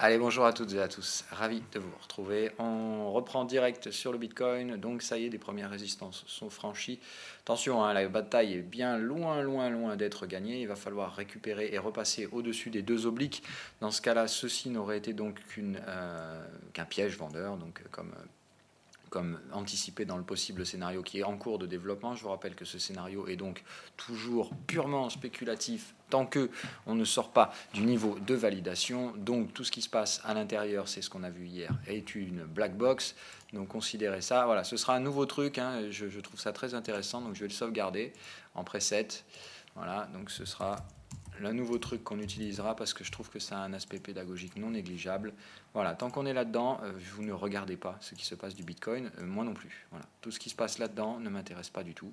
Allez, bonjour à toutes et à tous, ravi de vous retrouver. On reprend direct sur le Bitcoin, donc ça y est, les premières résistances sont franchies. Attention, hein, la bataille est bien loin d'être gagnée. Il va falloir récupérer et repasser au-dessus des deux obliques. Dans ce cas-là, ceci n'aurait été donc qu'un piège vendeur, donc comme anticipé dans le possible scénario qui est en cours de développement. Je vous rappelle que ce scénario est donc toujours purement spéculatif tant que on ne sort pas du niveau de validation. Donc tout ce qui se passe à l'intérieur, c'est ce qu'on a vu hier, est une black box. Donc considérez ça. Voilà, ce sera un nouveau truc, hein. Je trouve ça très intéressant, donc je vais le sauvegarder en preset. Voilà, donc ce sera le nouveau truc qu'on utilisera parce que je trouve que ça a un aspect pédagogique non négligeable. Voilà, tant qu'on est là-dedans, vous ne regardez pas ce qui se passe du Bitcoin, moi non plus. Voilà, tout ce qui se passe là-dedans ne m'intéresse pas du tout.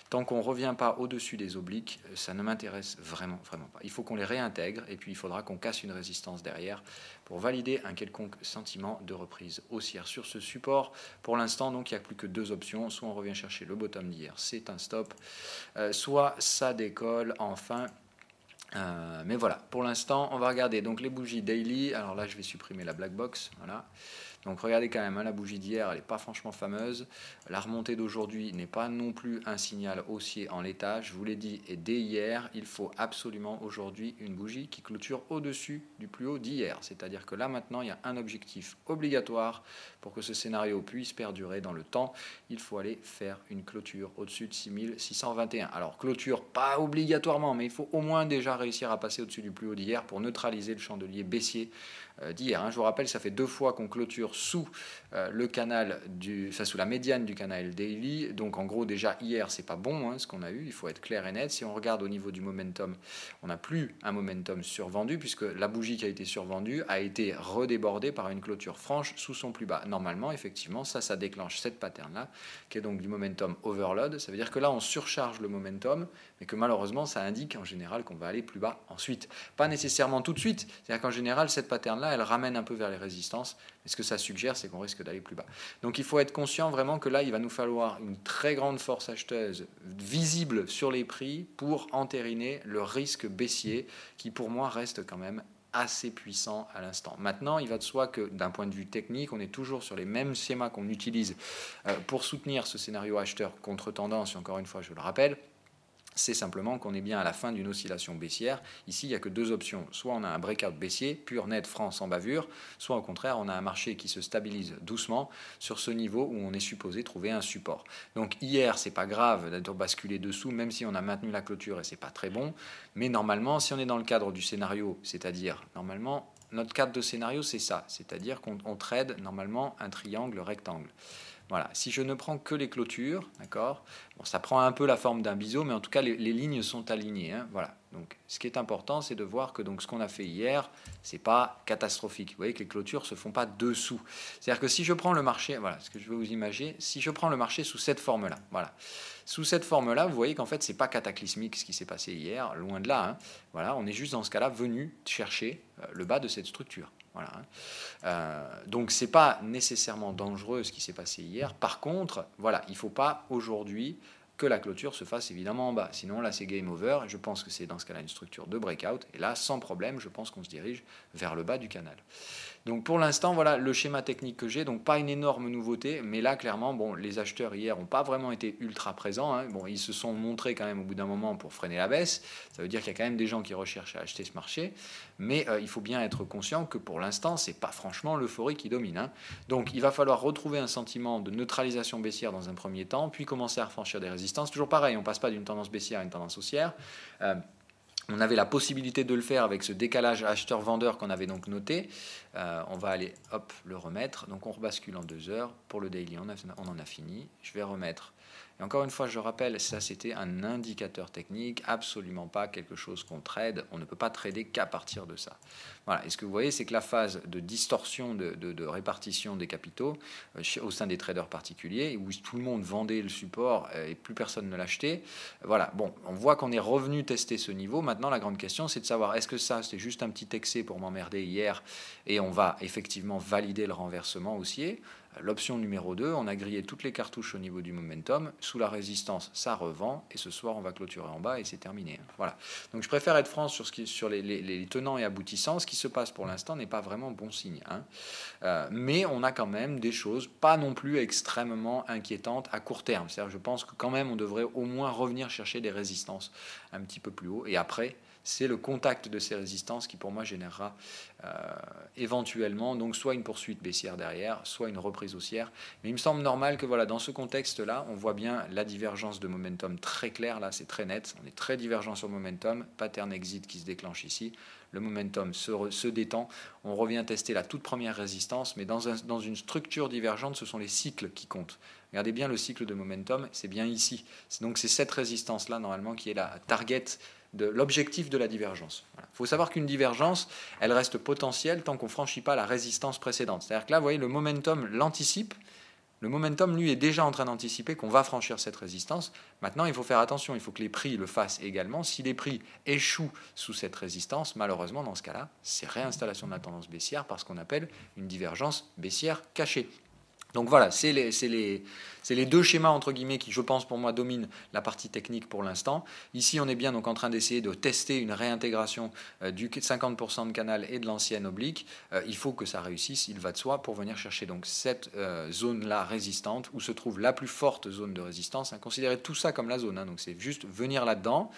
Tant qu'on ne revient pas au-dessus des obliques, ça ne m'intéresse vraiment pas. Il faut qu'on les réintègre et puis il faudra qu'on casse une résistance derrière pour valider un quelconque sentiment de reprise haussière sur ce support. Pour l'instant, donc, il n'y a plus que deux options. Soit on revient chercher le bottom d'hier, c'est un stop, soit ça décolle enfin. Mais voilà, pour l'instant, on va regarder donc les bougies daily. Alors là, je vais supprimer la black box. Voilà. Donc regardez quand même, hein, la bougie d'hier, elle n'est pas franchement fameuse. La remontée d'aujourd'hui n'est pas non plus un signal haussier en l'état. Je vous l'ai dit, et dès hier, il faut absolument aujourd'hui une bougie qui clôture au-dessus du plus haut d'hier. C'est-à-dire que là maintenant, il y a un objectif obligatoire pour que ce scénario puisse perdurer dans le temps. Il faut aller faire une clôture au-dessus de 6621. Alors clôture pas obligatoirement, mais il faut au moins déjà réussir à passer au-dessus du plus haut d'hier pour neutraliser le chandelier baissier d'hier. Hein. Je vous rappelle, ça fait deux fois qu'on clôture sous le canal sous la médiane du canal daily. Donc en gros déjà hier c'est pas bon, hein, ce qu'on a eu. Il faut être clair et net. Si on regarde au niveau du momentum, on n'a plus un momentum survendu puisque la bougie qui a été survendue a été redébordée par une clôture franche sous son plus bas. Normalement, effectivement, ça déclenche cette pattern là qui est donc du momentum overload. Ça veut dire que là on surcharge le momentum, mais que malheureusement ça indique en général qu'on va aller plus bas ensuite. Pas nécessairement tout de suite. C'est-à-dire qu'en général cette pattern là elle ramène un peu vers les résistances, mais ce que ça suggère, c'est qu'on risque d'aller plus bas. Donc il faut être conscient vraiment que là, il va nous falloir une très grande force acheteuse visible sur les prix pour entériner le risque baissier qui, pour moi, reste quand même assez puissant à l'instant. Maintenant, il va de soi que d'un point de vue technique, on est toujours sur les mêmes schémas qu'on utilise pour soutenir ce scénario acheteur contre tendance, et encore une fois, je le rappelle, c'est simplement qu'on est bien à la fin d'une oscillation baissière. Ici, il n'y a que deux options. Soit on a un breakout baissier, pur, net, franc, sans bavure, soit au contraire, on a un marché qui se stabilise doucement sur ce niveau où on est supposé trouver un support. Donc hier, c'est pas grave d'être basculé dessous, même si on a maintenu la clôture et c'est pas très bon. Mais normalement, si on est dans le cadre du scénario, c'est-à-dire, normalement, notre cadre de scénario, c'est ça. C'est-à-dire qu'on trade normalement un triangle rectangle. Voilà. Si je ne prends que les clôtures, d'accord, bon, ça prend un peu la forme d'un biseau, mais en tout cas, les lignes sont alignées. Hein, voilà. Donc, ce qui est important, c'est de voir que donc, ce qu'on a fait hier, c'est pas catastrophique. Vous voyez que les clôtures ne se font pas dessous. C'est-à-dire que si je prends le marché, voilà ce que je veux vous imaginer, si je prends le marché sous cette forme-là, voilà. Sous cette forme-là, vous voyez qu'en fait, c'est pas cataclysmique ce qui s'est passé hier, loin de là. Hein. Voilà, on est juste dans ce cas-là venu chercher le bas de cette structure. Voilà. Donc c'est pas nécessairement dangereux ce qui s'est passé hier. Par contre, voilà, il ne faut pas aujourd'hui que la clôture se fasse évidemment en bas. Sinon là c'est game over. Je pense que c'est dans ce cas-là une structure de breakout. Et là, sans problème, je pense qu'on se dirige vers le bas du canal. Donc pour l'instant, voilà le schéma technique que j'ai. Donc pas une énorme nouveauté, mais là clairement, bon, les acheteurs hier n'ont pas vraiment été ultra présents. Hein. Bon, ils se sont montrés quand même au bout d'un moment pour freiner la baisse. Ça veut dire qu'il y a quand même des gens qui recherchent à acheter ce marché, mais il faut bien être conscient que pour l'instant, c'est pas franchement l'euphorie qui domine. Hein. Donc il va falloir retrouver un sentiment de neutralisation baissière dans un premier temps, puis commencer à franchir des résistances. Toujours pareil, on passe pas d'une tendance baissière à une tendance haussière. On avait la possibilité de le faire avec ce décalage acheteur-vendeur qu'on avait donc noté. On va aller, hop, le remettre. Donc on rebascule en 2 heures. Pour le daily, on en a fini. Je vais remettre. Et encore une fois, je rappelle, ça c'était un indicateur technique, absolument pas quelque chose qu'on trade. On ne peut pas trader qu'à partir de ça. Voilà. Et ce que vous voyez, c'est que la phase de distorsion de répartition des capitaux au sein des traders particuliers, où tout le monde vendait le support et plus personne ne l'achetait, voilà. Bon, on voit qu'on est revenu tester ce niveau. Maintenant, la grande question, c'est de savoir est-ce que ça, c'est juste un petit excès pour m'emmerder hier et on va effectivement valider le renversement haussier. L'option numéro 2, on a grillé toutes les cartouches au niveau du momentum. Sous la résistance, ça revend. Et ce soir, on va clôturer en bas et c'est terminé. Voilà. Donc je préfère être franc sur les tenants et aboutissants. Ce qui se passe pour l'instant n'est pas vraiment bon signe. Mais on a quand même des choses pas non plus extrêmement inquiétantes à court terme. C'est-à-dire, je pense que quand même, on devrait au moins revenir chercher des résistances un petit peu plus haut. Et après, c'est le contact de ces résistances qui, pour moi, générera éventuellement donc soit une poursuite baissière derrière, soit une reprise haussière. Mais il me semble normal que voilà, dans ce contexte-là, on voit bien la divergence de momentum très claire. Là, c'est très net. On est très divergent sur le momentum. Pattern exit qui se déclenche ici. Le momentum se détend. On revient tester la toute première résistance, mais dans une structure divergente, ce sont les cycles qui comptent. Regardez bien le cycle de momentum, c'est bien ici. Donc c'est cette résistance-là, normalement, qui est la target de l'objectif de la divergence. Il faut savoir qu'une divergence, elle reste potentielle tant qu'on ne franchit pas la résistance précédente. C'est-à-dire que là, vous voyez, le momentum l'anticipe. Le momentum, lui, est déjà en train d'anticiper qu'on va franchir cette résistance. Maintenant, il faut faire attention, il faut que les prix le fassent également. Si les prix échouent sous cette résistance, malheureusement, dans ce cas-là, c'est réinstallation de la tendance baissière par ce qu'on appelle une divergence baissière cachée. Donc voilà, c'est les deux schémas, entre guillemets, qui, je pense, pour moi, dominent la partie technique pour l'instant. Ici, on est bien donc en train d'essayer de tester une réintégration du 50% de canal et de l'ancienne oblique. Il faut que ça réussisse, il va de soi, pour venir chercher donc cette zone-là résistante, où se trouve la plus forte zone de résistance. Considérez tout ça comme la zone, donc c'est juste venir là-dedans.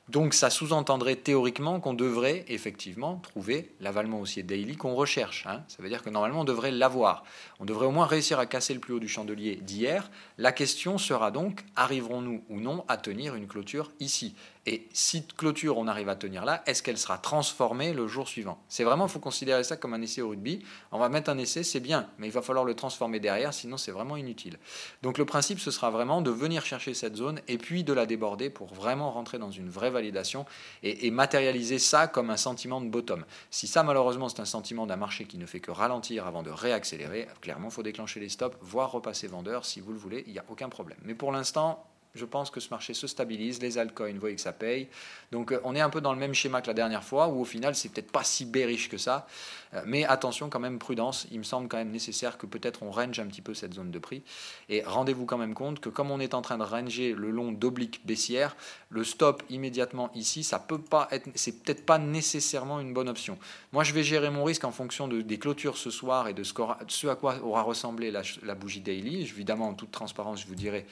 Donc ça sous-entendrait théoriquement qu'on devrait effectivement trouver l'avalement haussier daily qu'on recherche. Ça veut dire que normalement on devrait l'avoir. On devrait au moins réussir à casser le plus haut du chandelier d'hier. La question sera donc, arriverons-nous ou non à tenir une clôture ici ? Et si clôture on arrive à tenir là, est-ce qu'elle sera transformée le jour suivant ? C'est vraiment, il faut considérer ça comme un essai au rugby. On va mettre un essai, c'est bien, mais il va falloir le transformer derrière, sinon c'est vraiment inutile. Donc le principe, ce sera vraiment de venir chercher cette zone et puis de la déborder pour vraiment rentrer dans une vraie validation et matérialiser ça comme un sentiment de bottom. Si ça, malheureusement, c'est un sentiment d'un marché qui ne fait que ralentir avant de réaccélérer, clairement, il faut déclencher les stops, voire repasser vendeur si vous le voulez, il n'y a aucun problème. Mais pour l'instant, je pense que ce marché se stabilise, les altcoins, vous voyez que ça paye. Donc on est un peu dans le même schéma que la dernière fois, où au final, c'est peut-être pas si bearish que ça. Mais attention, quand même, prudence. Il me semble quand même nécessaire que peut-être on range un petit peu cette zone de prix. Et rendez-vous quand même compte que comme on est en train de ranger le long d'obliques baissières, le stop immédiatement ici, ça peut pas être, c'est peut-être pas nécessairement une bonne option. Moi, je vais gérer mon risque en fonction des clôtures ce soir et de ce à quoi aura ressemblé la bougie daily. Évidemment, en toute transparence, je vous dirai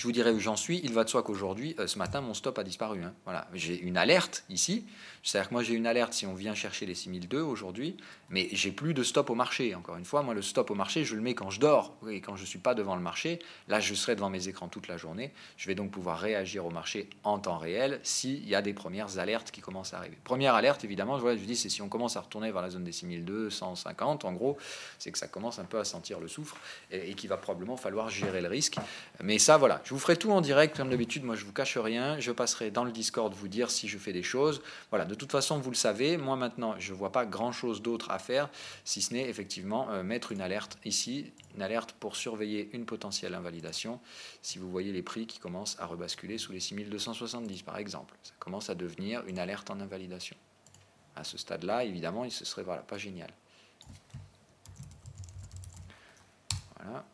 où j'en suis. Il va de soi qu'aujourd'hui, ce matin, mon stop a disparu. Voilà. J'ai une alerte ici. C'est-à-dire que moi, j'ai une alerte si on vient chercher les 6002 aujourd'hui, mais j'ai plus de stop au marché. Encore une fois, moi, le stop au marché, je le mets quand je dors et quand je ne suis pas devant le marché. Là, je serai devant mes écrans toute la journée. Je vais donc pouvoir réagir au marché en temps réel s'il y a des premières alertes qui commencent à arriver. Première alerte, évidemment, je dis, c'est si on commence à retourner vers la zone des 6002, 150, en gros, c'est que ça commence un peu à sentir le soufre et qu'il va probablement falloir gérer le risque. Mais ça, voilà. Je vous ferai tout en direct, comme d'habitude. Moi, je ne vous cache rien. Je passerai dans le Discord vous dire si je fais des choses. Voilà, de toute façon, vous le savez. Moi, maintenant, je ne vois pas grand-chose d'autre à faire, si ce n'est effectivement mettre une alerte ici, une alerte pour surveiller une potentielle invalidation. Si vous voyez les prix qui commencent à rebasculer sous les 6270, par exemple, ça commence à devenir une alerte en invalidation. À ce stade-là, évidemment, ce serait pas génial. Voilà.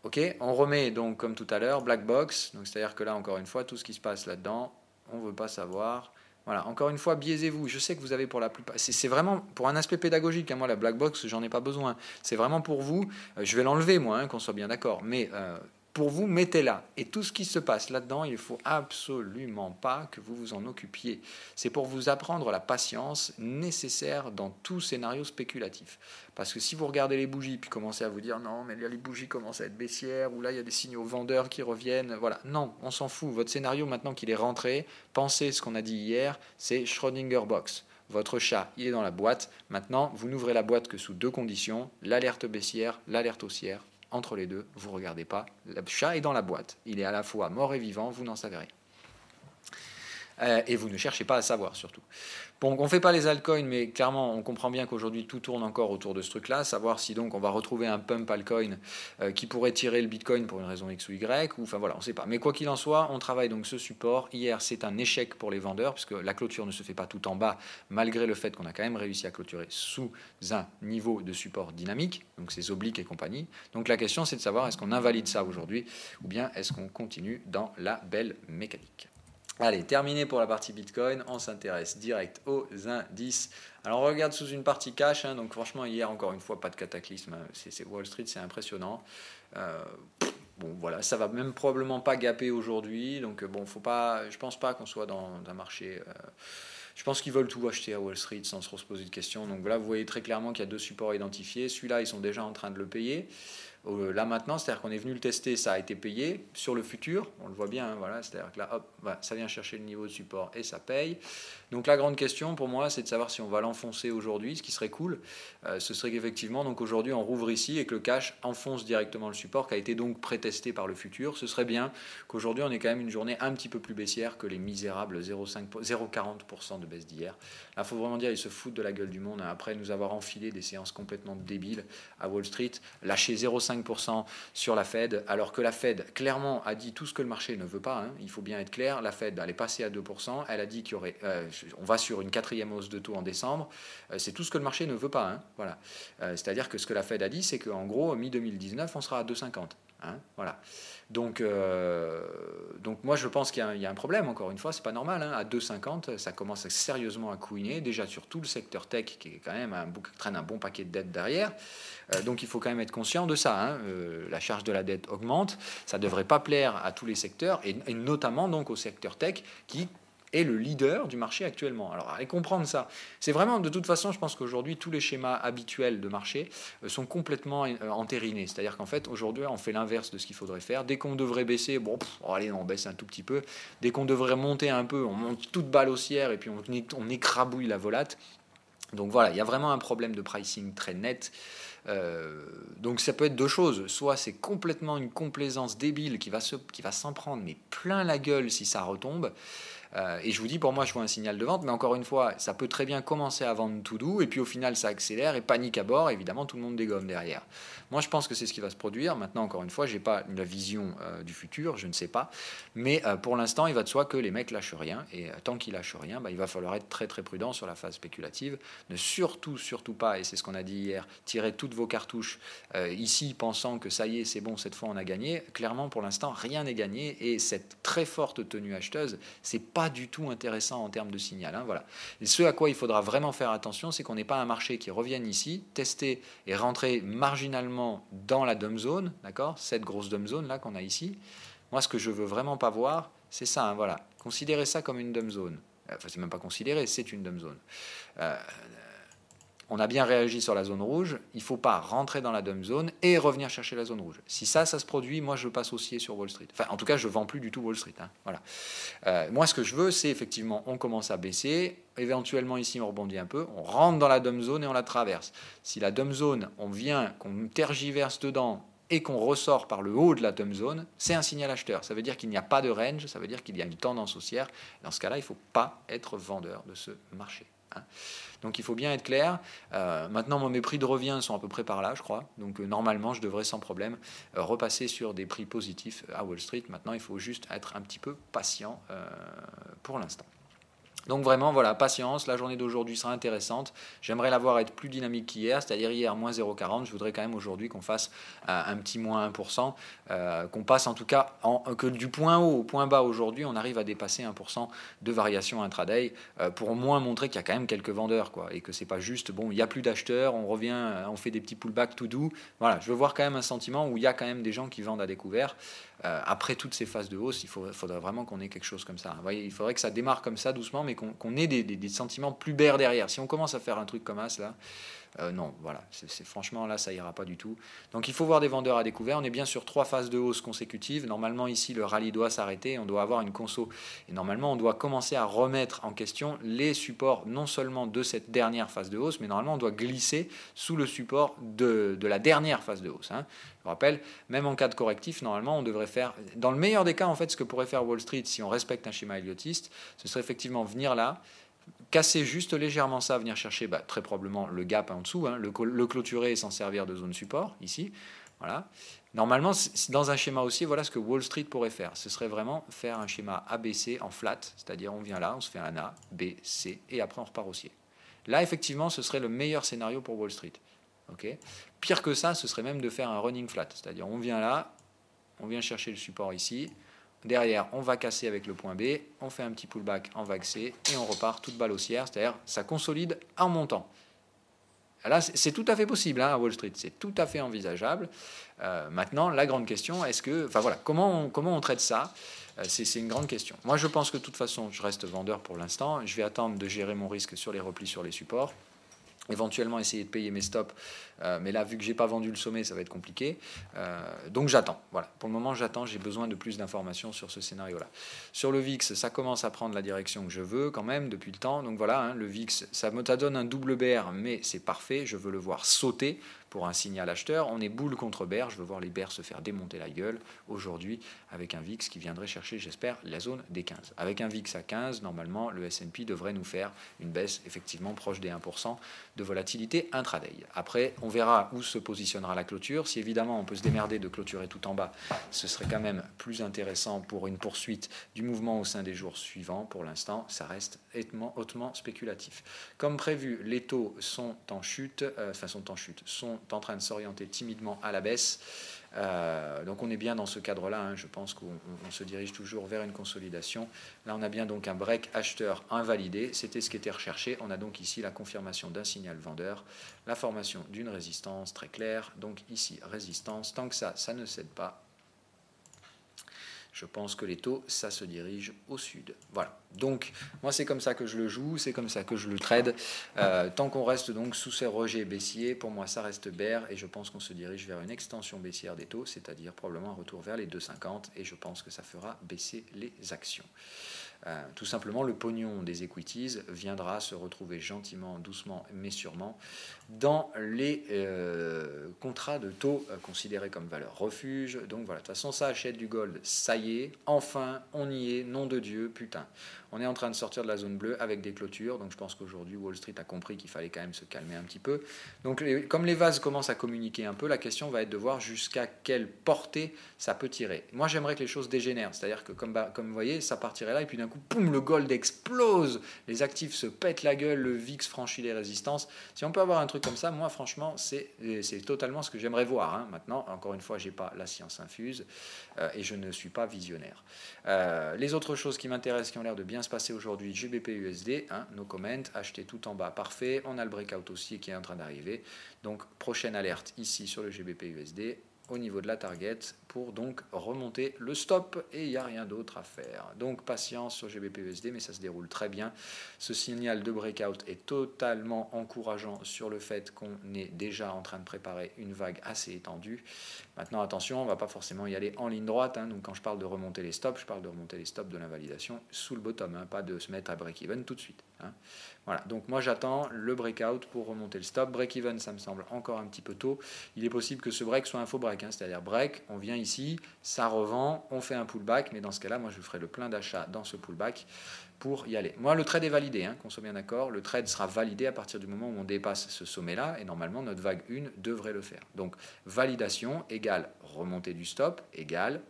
Ok, on remet donc comme tout à l'heure, black box, donc c'est-à-dire que là encore une fois, tout ce qui se passe là-dedans, on ne veut pas savoir. Voilà, encore une fois, biaisez-vous. Je sais que vous avez pour la plupart... C'est vraiment pour un aspect pédagogique, moi la black box, j'en ai pas besoin. C'est vraiment pour vous, je vais l'enlever moi, qu'on soit bien d'accord, mais pour vous, mettez-la. Et tout ce qui se passe là-dedans, il ne faut absolument pas que vous vous en occupiez. C'est pour vous apprendre la patience nécessaire dans tout scénario spéculatif. Parce que si vous regardez les bougies, puis commencez à vous dire « Non, mais là, les bougies commencent à être baissières » ou là, il y a des signaux vendeurs qui reviennent. Voilà, non, on s'en fout. Votre scénario, maintenant qu'il est rentré, pensez ce qu'on a dit hier, c'est Schrödinger box. Votre chat, il est dans la boîte. Maintenant, vous n'ouvrez la boîte que sous deux conditions, l'alerte baissière, l'alerte haussière. Entre les deux, vous ne regardez pas. Le chat est dans la boîte. Il est à la fois mort et vivant, vous n'en savez rien. Et vous ne cherchez pas à savoir surtout. Donc on ne fait pas les altcoins, mais clairement on comprend bien qu'aujourd'hui tout tourne encore autour de ce truc-là, savoir si donc on va retrouver un pump altcoin qui pourrait tirer le Bitcoin pour une raison X ou Y, ou enfin voilà, on ne sait pas. Mais quoi qu'il en soit, on travaille donc ce support. Hier c'est un échec pour les vendeurs, puisque la clôture ne se fait pas tout en bas, malgré le fait qu'on a quand même réussi à clôturer sous un niveau de support dynamique, donc ces obliques et compagnie. Donc la question c'est de savoir est-ce qu'on invalide ça aujourd'hui, ou bien est-ce qu'on continue dans la belle mécanique. Allez, terminé pour la partie Bitcoin, on s'intéresse direct aux indices. Alors on regarde sous une partie cash, hein, donc franchement hier encore une fois pas de cataclysme, hein, c'est Wall Street, c'est impressionnant. Bon voilà, ça va même probablement pas gaper aujourd'hui, donc bon faut pas, je pense pas qu'on soit dans un marché. Je pense qu'ils veulent tout acheter à Wall Street sans trop se poser de questions. Donc là vous voyez très clairement qu'il y a 2 supports identifiés. Celui-là ils sont déjà en train de le payer. Là maintenant, c'est-à-dire qu'on est venu le tester, ça a été payé. Sur le futur, on le voit bien, hein, voilà, c'est-à-dire que là, hop, voilà, ça vient chercher le niveau de support et ça paye. Donc la grande question pour moi, c'est de savoir si on va l'enfoncer aujourd'hui. Ce qui serait cool, ce serait qu'effectivement, donc aujourd'hui, on rouvre ici et que le cash enfonce directement le support qui a été donc prétesté par le futur. Ce serait bien qu'aujourd'hui, on ait quand même une journée un petit peu plus baissière que les misérables 0,40% de baisse d'hier. Là, il faut vraiment dire, ils se foutent de la gueule du monde, hein, après nous avoir enfilé des séances complètement débiles à Wall Street, lâcher 0,5% sur la Fed, alors que la Fed clairement a dit tout ce que le marché ne veut pas, hein. Il faut bien être clair, la Fed elle est passée à 2%, elle a dit qu'il y aurait, on va sur une 4e hausse de taux en décembre, c'est tout ce que le marché ne veut pas, hein. Voilà. C'est-à-dire que ce que la Fed a dit, c'est qu'en gros, mi-2019, on sera à 2,50. Hein, voilà. Donc moi je pense qu'il y a un problème, encore une fois, c'est pas normal, hein. À 2,50 ça commence sérieusement à couiner, déjà sur tout le secteur tech qui est quand même traîne un bon paquet de dettes derrière, donc il faut quand même être conscient de ça, hein. La charge de la dette augmente, ça ne devrait pas plaire à tous les secteurs, et notamment donc au secteur tech qui est le leader du marché actuellement. Alors, allez comprendre ça. C'est vraiment, de toute façon, je pense qu'aujourd'hui, tous les schémas habituels de marché sont complètement entérinés. C'est-à-dire qu'en fait, aujourd'hui, on fait l'inverse de ce qu'il faudrait faire. Dès qu'on devrait baisser, bon, allez, on baisse un tout petit peu. Dès qu'on devrait monter un peu, on monte toute balle haussière et puis on écrabouille la volate. Donc voilà, il y a vraiment un problème de pricing très net. Donc ça peut être 2 choses. Soit c'est complètement une complaisance débile qui va s'en prendre mais plein la gueule si ça retombe. Et je vous dis, pour moi, je vois un signal de vente, mais encore une fois, ça peut très bien commencer à vendre tout doux, et puis au final, ça accélère, et panique à bord, évidemment, tout le monde dégomme derrière. Moi, je pense que c'est ce qui va se produire. Maintenant, encore une fois, je n'ai pas la vision du futur, je ne sais pas, mais pour l'instant, il va de soi que les mecs lâchent rien, et tant qu'ils lâchent rien, il va falloir être très très prudent sur la phase spéculative. Ne surtout pas, et c'est ce qu'on a dit hier, tirer toutes vos cartouches ici, pensant que ça y est, c'est bon, cette fois on a gagné. Clairement, pour l'instant, rien n'est gagné, et cette très forte tenue acheteuse, c'est pas du tout intéressant en termes de signal, hein, voilà. Et ce à quoi il faudra vraiment faire attention, c'est qu'on n'ait pas un marché qui revienne ici, tester et rentrer marginalement dans la dump zone, d'accord, cette grosse dump zone là qu'on a ici. Moi, ce que je veux vraiment pas voir, c'est ça, hein, voilà. Considérez ça comme une dump zone. Enfin, c'est même pas considéré, c'est une dump zone. On a bien réagi sur la zone rouge, il ne faut pas rentrer dans la dump zone et revenir chercher la zone rouge. Si ça se produit, moi je passe haussier sur Wall Street. Enfin, en tout cas, je ne vends plus du tout Wall Street, hein. Voilà. Moi, ce que je veux, c'est effectivement, on commence à baisser, éventuellement ici on rebondit un peu, on rentre dans la dump zone et on la traverse. Si la dump zone, on vient, qu'on tergiverse dedans et qu'on ressort par le haut de la dump zone, c'est un signal acheteur. Ça veut dire qu'il n'y a pas de range, ça veut dire qu'il y a une tendance haussière. Dans ce cas-là, il ne faut pas être vendeur de ce marché, hein. Donc il faut bien être clair. Maintenant, mes prix de revient sont à peu près par là, je crois. Donc normalement, je devrais sans problème repasser sur des prix positifs à Wall Street. Maintenant, il faut juste être un petit peu patient pour l'instant. Donc vraiment, voilà, patience, la journée d'aujourd'hui sera intéressante. J'aimerais la voir être plus dynamique qu'hier, c'est-à-dire hier, moins 0,40. Je voudrais quand même aujourd'hui qu'on fasse un petit moins 1%, qu'on passe en tout cas, que du point haut au point bas aujourd'hui, on arrive à dépasser 1% de variation intraday, pour au moins montrer qu'il y a quand même quelques vendeurs, quoi, et que c'est pas juste, bon, il n'y a plus d'acheteurs, on revient, on fait des petits pullbacks tout doux. Voilà, je veux voir quand même un sentiment où il y a quand même des gens qui vendent à découvert. Après toutes ces phases de hausse, il faudrait vraiment qu'on ait quelque chose comme ça. Vous voyez, il faudrait que ça démarre comme ça doucement, mais qu'on ait des sentiments plus bears derrière. Si on commence à faire un truc comme ça, là, Non, voilà, franchement là ça ira pas du tout. Donc il faut voir des vendeurs à découvert. On est bien sur 3 phases de hausse consécutives. Normalement ici le rallye doit s'arrêter, on doit avoir une conso et normalement on doit commencer à remettre en question les supports non seulement de cette dernière phase de hausse, mais normalement on doit glisser sous le support de la dernière phase de hausse. Hein. Je vous rappelle, même en cas de correctif, normalement on devrait faire, dans le meilleur des cas en fait, ce que pourrait faire Wall Street si on respecte un schéma Elliotiste, ce serait effectivement venir là, casser juste légèrement ça, venir chercher très probablement le gap en dessous, hein, le clôturer et s'en servir de zone support, ici. Voilà. Normalement, dans un schéma haussier, voilà ce que Wall Street pourrait faire. Ce serait vraiment faire un schéma ABC en flat, c'est-à-dire on vient là, on se fait un A, B, C, et après on repart haussier. Là, effectivement, ce serait le meilleur scénario pour Wall Street. Okay. Pire que ça, ce serait même de faire un running flat, c'est-à-dire on vient là, on vient chercher le support ici, derrière, on va casser avec le point B, on fait un petit pullback en vague C et on repart toute balle haussière, c'est-à-dire ça consolide en montant. Là, c'est tout à fait possible hein, à Wall Street, c'est tout à fait envisageable. Maintenant, la grande question, comment on traite ça c'est une grande question. Moi, je pense que de toute façon, je reste vendeur pour l'instant. Je vais attendre de gérer mon risque sur les replis sur les supports. Éventuellement essayer de payer mes stops, mais là vu que j'ai pas vendu le sommet ça va être compliqué, donc j'attends, voilà, pour le moment j'attends, j'ai besoin de plus d'informations sur ce scénario là. Sur le VIX ça commence à prendre la direction que je veux quand même depuis le temps, donc voilà, hein, le VIX ça donne un double bear mais c'est parfait, je veux le voir sauter pour un signal acheteur, on est boule contre bear, je veux voir les bears se faire démonter la gueule aujourd'hui avec un VIX qui viendrait chercher j'espère la zone des 15. Avec un VIX à 15 normalement le S&P devrait nous faire une baisse effectivement proche des 1% de volatilité intraday. Après, on verra où se positionnera la clôture. Si évidemment on peut se démerder de clôturer tout en bas, ce serait quand même plus intéressant pour une poursuite du mouvement au sein des jours suivants. Pour l'instant, ça reste hautement spéculatif. Comme prévu, les taux sont en chute, sont en train de s'orienter timidement à la baisse. Donc on est bien dans ce cadre-là, hein. Je pense qu'on se dirige toujours vers une consolidation. Là on a bien donc un break acheteur invalidé, c'était ce qui était recherché. On a donc ici la confirmation d'un signal vendeur, la formation d'une résistance très claire, donc ici résistance, tant que ça ne cède pas, je pense que les taux, ça se dirige au sud. Voilà. Donc, moi, c'est comme ça que je le joue, c'est comme ça que je le trade. Tant qu'on reste donc sous ces rejets baissiers, pour moi, ça reste bear et je pense qu'on se dirige vers une extension baissière des taux, c'est-à-dire probablement un retour vers les 2,50 et je pense que ça fera baisser les actions. Tout simplement, le pognon des equities viendra se retrouver gentiment, doucement, mais sûrement dans les contrats de taux considérés comme valeur refuge. Donc voilà, de toute façon, ça achète du gold, ça y est, enfin, on y est, nom de Dieu, putain. On est en train de sortir de la zone bleue avec des clôtures, donc je pense qu'aujourd'hui, Wall Street a compris qu'il fallait quand même se calmer un petit peu. Donc, comme les vases commencent à communiquer un peu, la question va être de voir jusqu'à quelle portée ça peut tirer. Moi, j'aimerais que les choses dégénèrent, c'est-à-dire que, comme vous voyez, ça partirait là, et puis d'un coup, poum, le gold explose, les actifs se pètent la gueule, le VIX franchit les résistances. Si on peut avoir un truc comme ça, moi, franchement, c'est totalement ce que j'aimerais voir. Hein. Maintenant, encore une fois, je n'ai pas la science infuse et je ne suis pas visionnaire. Les autres choses qui m'intéressent, qui ont l'air de bien se passer aujourd'hui, GBP/USD, hein, no comment, acheter tout en bas, parfait. On a le breakout aussi qui est en train d'arriver. Donc, prochaine alerte ici sur le GBP/USD. Au niveau de la target pour donc remonter le stop et il n'y a rien d'autre à faire. Donc patience sur GBP/USD mais ça se déroule très bien. Ce signal de breakout est totalement encourageant sur le fait qu'on est déjà en train de préparer une vague assez étendue. Maintenant attention, on ne va pas forcément y aller en ligne droite. Hein. Donc quand je parle de remonter les stops, je parle de remonter les stops de l'invalidation sous le bottom, hein, pas de se mettre à break-even tout de suite. Hein. Voilà, donc moi j'attends le breakout pour remonter le stop. Break-even, ça me semble encore un petit peu tôt. Il est possible que ce break soit un faux break, hein, c'est-à-dire break, on vient ici, ça revend, on fait un pullback, mais dans ce cas-là, moi je ferai le plein d'achat dans ce pullback pour y aller. Moi le trade est validé, hein, qu'on soit bien d'accord, le trade sera validé à partir du moment où on dépasse ce sommet-là, et normalement notre vague 1 devrait le faire. Donc validation égale remontée du stop égale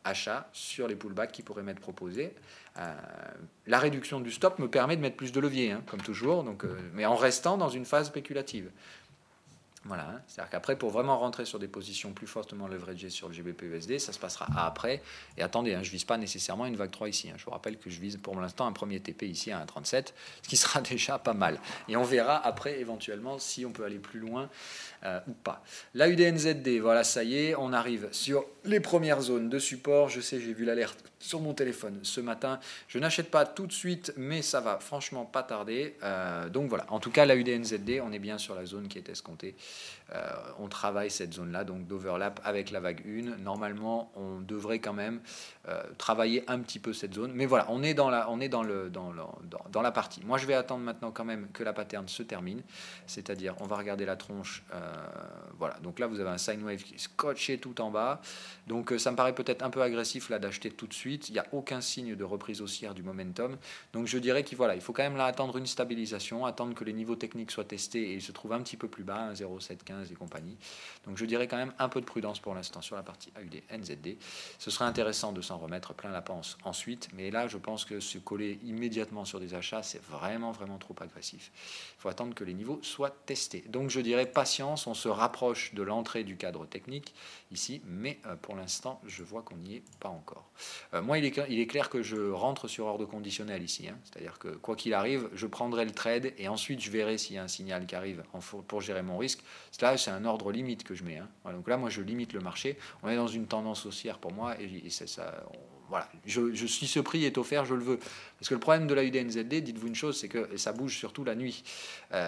achat sur les pullbacks qui pourraient m'être proposés. La réduction du stop me permet de mettre plus de levier, hein, comme toujours, donc, mais en restant dans une phase spéculative. Voilà, hein. C'est-à-dire qu'après, pour vraiment rentrer sur des positions plus fortement leveragées sur le GBP/USD, ça se passera après. Et attendez, hein, je ne vise pas nécessairement une vague 3 ici. Hein. Je vous rappelle que je vise pour l'instant un premier TP ici à 1,37, ce qui sera déjà pas mal. Et on verra après, éventuellement, si on peut aller plus loin ou pas. La UDNZD, voilà, ça y est, on arrive sur les premières zones de support. Je sais, j'ai vu l'alerte sur mon téléphone ce matin. Je n'achète pas tout de suite, mais ça va franchement pas tarder. Donc voilà, en tout cas, la UDNZD, on est bien sur la zone qui est escomptée. On travaille cette zone-là, donc d'overlap avec la vague 1. Normalement, on devrait quand même travailler un petit peu cette zone. Mais voilà, on est dans la partie. Moi, je vais attendre maintenant quand même que la pattern se termine. C'est-à-dire, on va regarder la tronche. Voilà, donc là, vous avez un sine wave qui est scotché tout en bas. Donc ça me paraît peut-être un peu agressif là d'acheter tout de suite. Il n'y a aucun signe de reprise haussière du momentum. Donc je dirais qu'il il faut quand même là attendre une stabilisation, attendre que les niveaux techniques soient testés et ils se trouvent un petit peu plus bas, 0,715 et compagnie. Donc je dirais quand même un peu de prudence pour l'instant sur la partie AUD NZD. Ce serait intéressant de s'en remettre plein la panse ensuite, mais là je pense que se coller immédiatement sur des achats, c'est vraiment trop agressif. Il faut attendre que les niveaux soient testés. Donc je dirais patience, on se rapproche de l'entrée du cadre technique ici, mais pour l'instant je vois qu'on n'y est pas encore. Moi, il est clair que je rentre sur ordre conditionnel ici. C'est-à-dire que quoi qu'il arrive, je prendrai le trade et ensuite je verrai s'il y a un signal qui arrive pour gérer mon risque. Là, c'est un ordre limite que je mets. Voilà, donc là, moi, je limite le marché. On est dans une tendance haussière pour moi et c'est ça. Voilà, si ce prix est offert, je le veux. Parce que le problème de la UDNZD, dites-vous une chose, c'est que ça bouge surtout la nuit.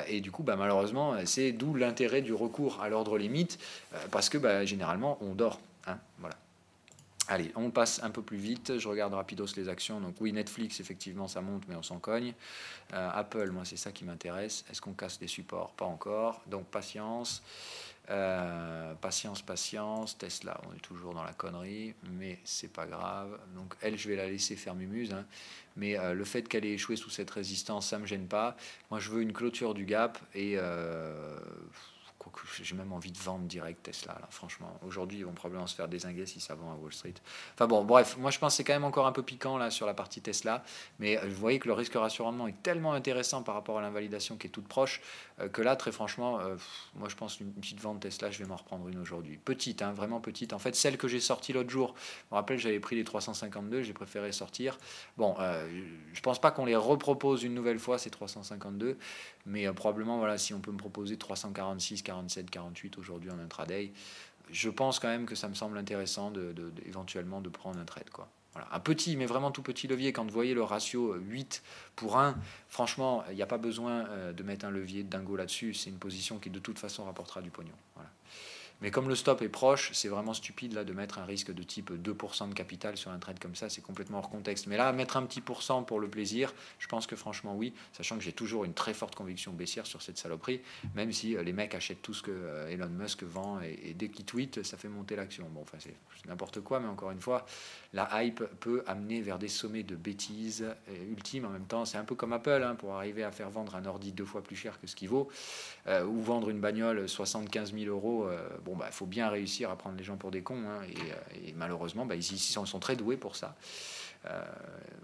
Et du coup, malheureusement, c'est d'où l'intérêt du recours à l'ordre limite, parce que généralement, on dort. Voilà. Allez, on passe un peu plus vite. Je regarde rapidos les actions. Donc oui, Netflix, effectivement, ça monte, mais on s'en cogne. Apple, moi, c'est ça qui m'intéresse. Est-ce qu'on casse des supports? Pas encore. Donc patience. Patience. Tesla, on est toujours dans la connerie, mais c'est pas grave. Donc elle, je vais la laisser faire mumuse. Mais le fait qu'elle ait échoué sous cette résistance, ça me gêne pas. Moi, je veux une clôture du gap et j'ai même envie de vendre direct Tesla, là, franchement. Aujourd'hui, ils vont probablement se faire dézinguer si ça vend à Wall Street. Enfin bon, bref, moi je pense que c'est quand même encore un peu piquant là sur la partie Tesla, mais vous voyez que le risque ratio-rendement est tellement intéressant par rapport à l'invalidation qui est toute proche, que là, très franchement, moi je pense qu'une petite vente Tesla, je vais m'en reprendre une aujourd'hui. Petite, vraiment petite. En fait, celle que j'ai sortie l'autre jour, je me rappelle, j'avais pris les 352, j'ai préféré sortir. Bon, je pense pas qu'on les repropose une nouvelle fois, ces 352, mais probablement, voilà, si on peut me proposer 346, 47, 48 aujourd'hui en intraday, je pense quand même que ça me semble intéressant éventuellement de prendre un trade, quoi. Voilà. Un petit, mais vraiment tout petit levier. Quand vous voyez le ratio 8 pour 1, franchement, il n'y a pas besoin de mettre un levier de dingo là-dessus. C'est une position qui de toute façon rapportera du pognon. Voilà. Mais comme le stop est proche, c'est vraiment stupide là de mettre un risque de type 2% de capital sur un trade comme ça, c'est complètement hors contexte. Mais là, mettre un petit pourcent pour le plaisir, je pense que franchement oui, sachant que j'ai toujours une très forte conviction baissière sur cette saloperie, même si les mecs achètent tout ce que Elon Musk vend et dès qu'il tweet, ça fait monter l'action. Bon, enfin c'est n'importe quoi, mais encore une fois, la hype peut amener vers des sommets de bêtises ultimes. En même temps, c'est un peu comme Apple, pour arriver à faire vendre un ordi 2 fois plus cher que ce qu'il vaut, ou vendre une bagnole 75 000 euros. Il faut bien réussir à prendre les gens pour des cons, et malheureusement, ils sont très doués pour ça.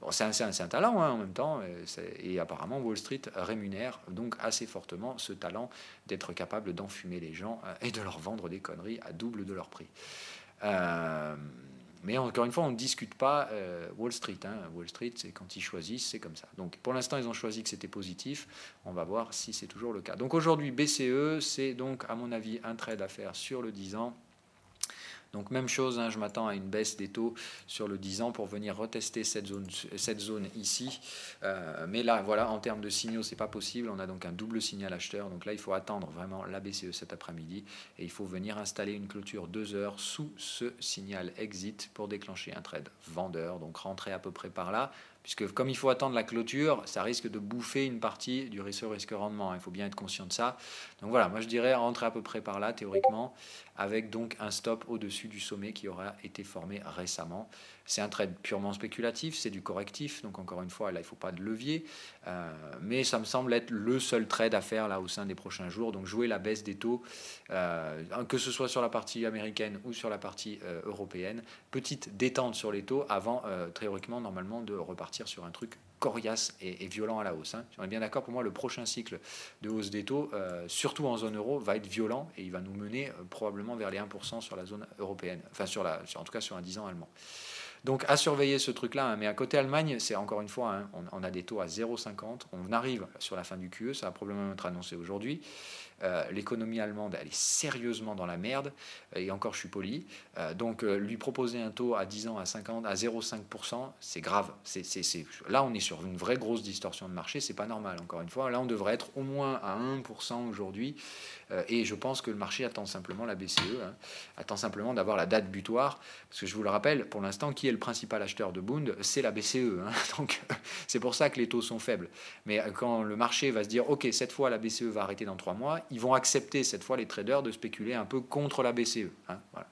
C'est un talent en même temps, et apparemment Wall Street rémunère donc assez fortement ce talent d'être capable d'enfumer les gens et de leur vendre des conneries à double de leur prix. Mais encore une fois, on ne discute pas Wall Street. Wall Street, c'est quand ils choisissent, c'est comme ça. Donc pour l'instant, ils ont choisi que c'était positif. On va voir si c'est toujours le cas. Donc aujourd'hui, BCE, c'est donc à mon avis un trade à faire sur le 10 ans. Donc même chose, je m'attends à une baisse des taux sur le 10 ans pour venir retester cette zone ici. Mais là, voilà, en termes de signaux, c'est pas possible. On a donc un double signal acheteur. Donc là, il faut attendre vraiment la BCE cet après-midi. Et il faut venir installer une clôture 2 heures sous ce signal exit pour déclencher un trade vendeur. Donc rentrer à peu près par là. Puisque comme il faut attendre la clôture, ça risque de bouffer une partie du risque-rendement. Il faut bien être conscient de ça. Donc voilà, moi je dirais rentrer à peu près par là, théoriquement, avec donc un stop au-dessus du sommet qui aura été formé récemment. C'est un trade purement spéculatif, c'est du correctif, donc encore une fois, là, il ne faut pas de levier. Mais ça me semble être le seul trade à faire là au sein des prochains jours. Donc jouer la baisse des taux, que ce soit sur la partie américaine ou sur la partie européenne. Petite détente sur les taux avant, théoriquement, normalement, de repartir sur un truc coriace et violent à la hausse. On est bien d'accord, pour moi, le prochain cycle de hausse des taux, surtout en zone euro, va être violent et il va nous mener probablement vers les 1% sur la zone européenne, enfin en tout cas sur un 10 ans allemand. Donc à surveiller ce truc-là, hein. Mais à côté Allemagne, c'est encore une fois, hein, on a des taux à 0,50. On arrive sur la fin du QE, ça va probablement être annoncé aujourd'hui. L'économie allemande, elle est sérieusement dans la merde, et encore je suis poli. Donc lui proposer un taux à 10 ans à 50, à 0,5%, c'est grave. Là, on est sur une vraie grosse distorsion de marché, c'est pas normal, encore une fois. Là, on devrait être au moins à 1% aujourd'hui, et je pense que le marché attend simplement la BCE, hein, attend simplement d'avoir la date butoir, parce que je vous le rappelle, pour l'instant, qui est le principal acheteur de Bund? C'est la BCE. Hein, donc c'est pour ça que les taux sont faibles. Mais quand le marché va se dire, ok, cette fois la BCE va arrêter dans 3 mois, ils vont accepter cette fois les traders de spéculer un peu contre la BCE. Hein, voilà.